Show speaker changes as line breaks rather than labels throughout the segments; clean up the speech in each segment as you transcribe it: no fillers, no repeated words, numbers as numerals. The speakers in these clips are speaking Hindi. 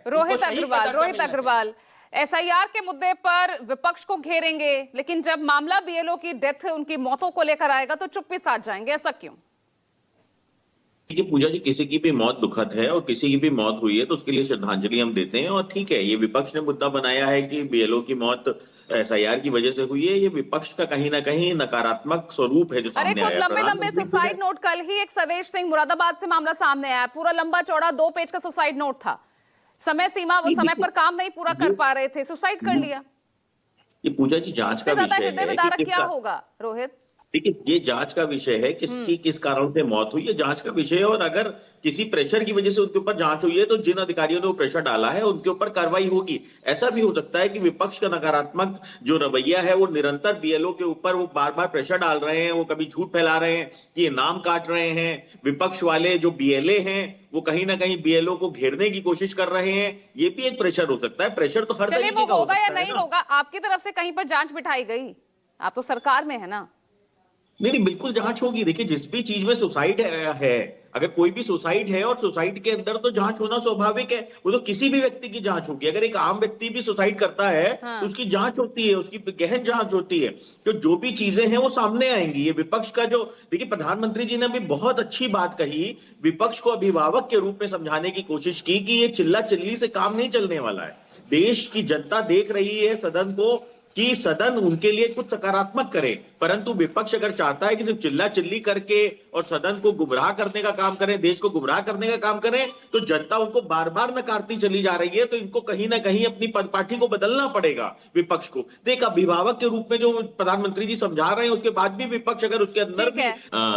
रोहित अग्रवाल एसआईआर के मुद्दे पर विपक्ष को घेरेंगे, लेकिन जब मामला बीएलओ की डेथ, उनकी मौतों को लेकर आएगा तो चुप्पी साध जाएंगे, ऐसा क्यों?
कि पूजा जी, किसी की भी मौत दुखद है और किसी की भी मौत हुई है तो उसके लिए श्रद्धांजलि हम देते हैं। और ठीक है, ये विपक्ष ने मुद्दा बनाया है कि बीएलओ की मौत एसआईआर की वजह से हुई है। ये विपक्ष का कहीं ना कहीं नकारात्मक स्वरूप है जो सामने आया।
लंबे लंबे सुसाइड नोट, कल ही एक सर्वेश सिंह मुरादाबाद से मामला सामने आया, पूरा लंबा चौड़ा 2 पेज का सुसाइड नोट था। समय सीमा, वो समय पर काम नहीं पूरा कर पा रहे थे, सुसाइड कर लिया।
ये पूजा जी जांच का विषय है।
हृदय विदारक क्या होगा रोहित?
देखिए, ये जांच का विषय है, किसकी किस कारण से मौत हुई, ये जांच का विषय है। और अगर किसी प्रेशर की वजह से उनके ऊपर जांच हुई है तो जिन अधिकारियों ने वो प्रेशर डाला है उनके ऊपर कार्रवाई होगी। ऐसा भी हो सकता है कि विपक्ष का नकारात्मक जो रवैया है वो निरंतर बीएलओ के ऊपर वो बार बार प्रेशर डाल रहे हैं, वो कभी झूठ फैला रहे हैं कि ये नाम काट रहे हैं। विपक्ष वाले जो बीएलए हैं वो कहीं ना कहीं बीएलओ को घेरने की कोशिश कर रहे हैं। ये भी एक प्रेशर हो सकता है। प्रेशर तो हर तरीके का
होगा या नहीं होगा, आपकी तरफ से कहीं पर जांच बिठाई गई? आप तो सरकार में है ना।
नहीं, बिल्कुल जांच होगी। देखिए, जिस भी चीज में सुसाइड है, अगर कोई भी सुसाइड है और सुसाइड के अंदर तो जांच होना स्वाभाविक है। वो तो किसी भी व्यक्ति की जांच होगी। अगर एक आम व्यक्ति भी सुसाइड करता है तो उसकी जांच होती है, उसकी गहन जांच होती है। तो जो भी चीजें हैं वो सामने आएंगी। ये विपक्ष का जो, देखिए, प्रधानमंत्री जी ने भी बहुत अच्छी बात कही, विपक्ष को अभिभावक के रूप में समझाने की कोशिश की कि ये चिल्ला चिल्ली से काम नहीं चलने वाला है। देश की जनता देख रही है सदन को कि सदन उनके लिए कुछ सकारात्मक करे, परंतु विपक्ष अगर चाहता है कि सिर्फ चिल्ला चिल्ली करके और सदन को गुमराह करने का काम करें, देश को गुमराह करने का काम करें, तो जनता उनको बार बार नकारती चली जा रही है। तो इनको कहीं ना कहीं अपनी पदपाठी को बदलना पड़ेगा विपक्ष को। देख, अभिभावक के रूप में जो प्रधानमंत्री जी समझा रहे हैं उसके बाद भी विपक्ष अगर उसके अंदर भी,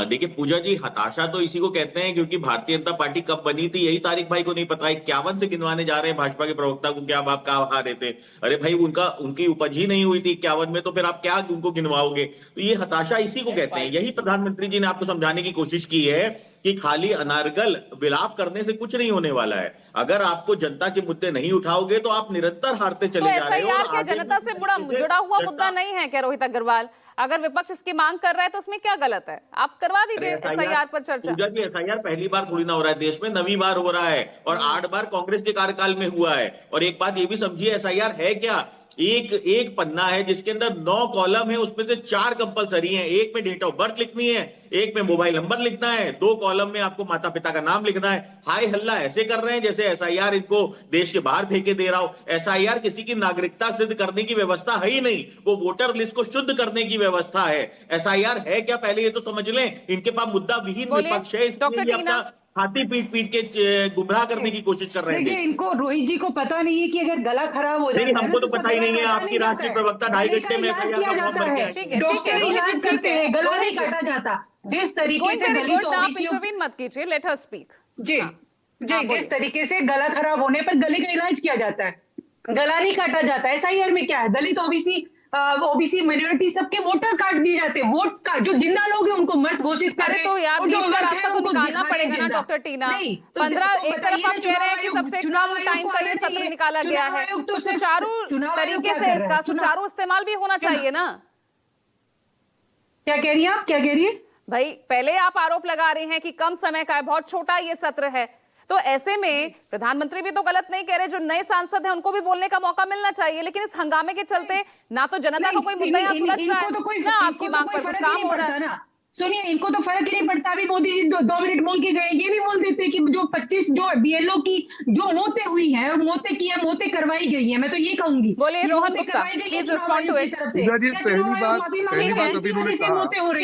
देखिए पूजा जी, हताशा तो इसी को कहते हैं, क्योंकि भारतीय जनता पार्टी कब बनी थी यही तारीख भाई को नहीं पता। 51 से गिनवाने जा रहे हैं भाजपा के प्रवक्ता को, क्या आप कहा रहे थे? अरे भाई, उनकी उपज ही नहीं हुई थी 51 में, तो फिर आप क्या उनको गिनवाओगे? तो ये हताशा इसी को कहते हैं। यही प्रधानमंत्री जी ने आपको समझाने की कोशिश की है कि खाली अनारगल विलाप करने से कुछ नहीं होने वाला है। अगर आपको जनता के मुद्दे नहीं उठाओगे तो आप निरंतर हारते चले जा रहे हो।
क्या जनता से जुड़ा हुआ मुद्दा नहीं है क्या रोहित अग्रवाल? अगर विपक्ष इसकी मांग कर रहा है तो उसमें क्या गलत है? आप करवा दीजिए एसआईआर पर चर्चा।
एसआईआर पहली बार थोड़ी ना हो रहा है, देश में 9वीं बार हो रहा है और 8 बार कांग्रेस के कार्यकाल में हुआ है। और एक बात ये भी समझिए, एसआईआर है क्या? एक पन्ना है जिसके अंदर 9 कॉलम है, उसमें से 4 कंपलसरी हैं। एक में डेट ऑफ बर्थ लिखनी है, एक में मोबाइल नंबर लिखना है, 2 कॉलम में आपको माता पिता का नाम लिखना है। हाय हल्ला ऐसे कर रहे हैं जैसे एसआईआर इनको देश के बाहर फेंके दे रहा हो। एसआईआर किसी की नागरिकता सिद्ध करने की व्यवस्था है ही नहीं, वो वोटर लिस्ट को शुद्ध करने की व्यवस्था है। एसआईआर है क्या, पहले ये तो समझ लें। इनके पास मुद्दा विहीन विपक्ष है, इसलिए अपना हाथी पीट के गुमराह करने की कोशिश कर रहे हैं।
इनको रोहित जी को पता नहीं है कि अगर गला खराब हो जाए,
हमको तो पता ही नहीं है। आपकी राष्ट्रीय प्रवक्ता 2.5 घंटे में
किया जाता है, डॉक्टर इलाज करते हैं, गला नहीं काटा जाता। जिस तरीके से
मत कीजिए, लेट हर स्पीक।
जी जी, जिस तरीके से गला खराब होने पर गले का इलाज किया जाता है, गला नहीं काटा जाता। एसआईआर में क्या है, दलित ओबीसी माइनॉरिटी सबके वोटर काट दिए जाते हैं। वोट का जो जिंदा लोग हैं उनको मृत घोषित कर रहे हैं।
तो यार बीच का रास्ता तो निकालना पड़ेगा ना डॉक्टर टीना। 15 एक तरफ आप कह रहे हैं कि सबसे कम टाइम का ये सत्र निकाला गया है, तो सुचारू तरीके से इसका सुचारू इस्तेमाल भी होना चाहिए ना।
क्या कह रही है आप, क्या कह रही है
भाई? पहले आप आरोप लगा रहे हैं कि कम समय का है, बहुत छोटा ये सत्र है, तो ऐसे में प्रधानमंत्री भी तो गलत नहीं कह रहे, जो नए सांसद हैं उनको भी बोलने का मौका मिलना चाहिए। लेकिन इस हंगामे के चलते ना तो जनता का कोई मुद्दा यहाँ सुलझ रहा है, ना आपकी मांग पर कुछ काम हो रहा है।
सुनिए, इनको तो फर्क ही नहीं पड़ता। अभी मोदी जी 2 मिनट बोल के गए, ये भी बोल देते कि जो 25 जो बीएलओ की जो मौतें हुई हैं, मौतें की है, मौतें करवाई गई है। मैं तो ये कहूंगी।
बोलिए Rohan Gupta, please respond to it.
मौतें हो रही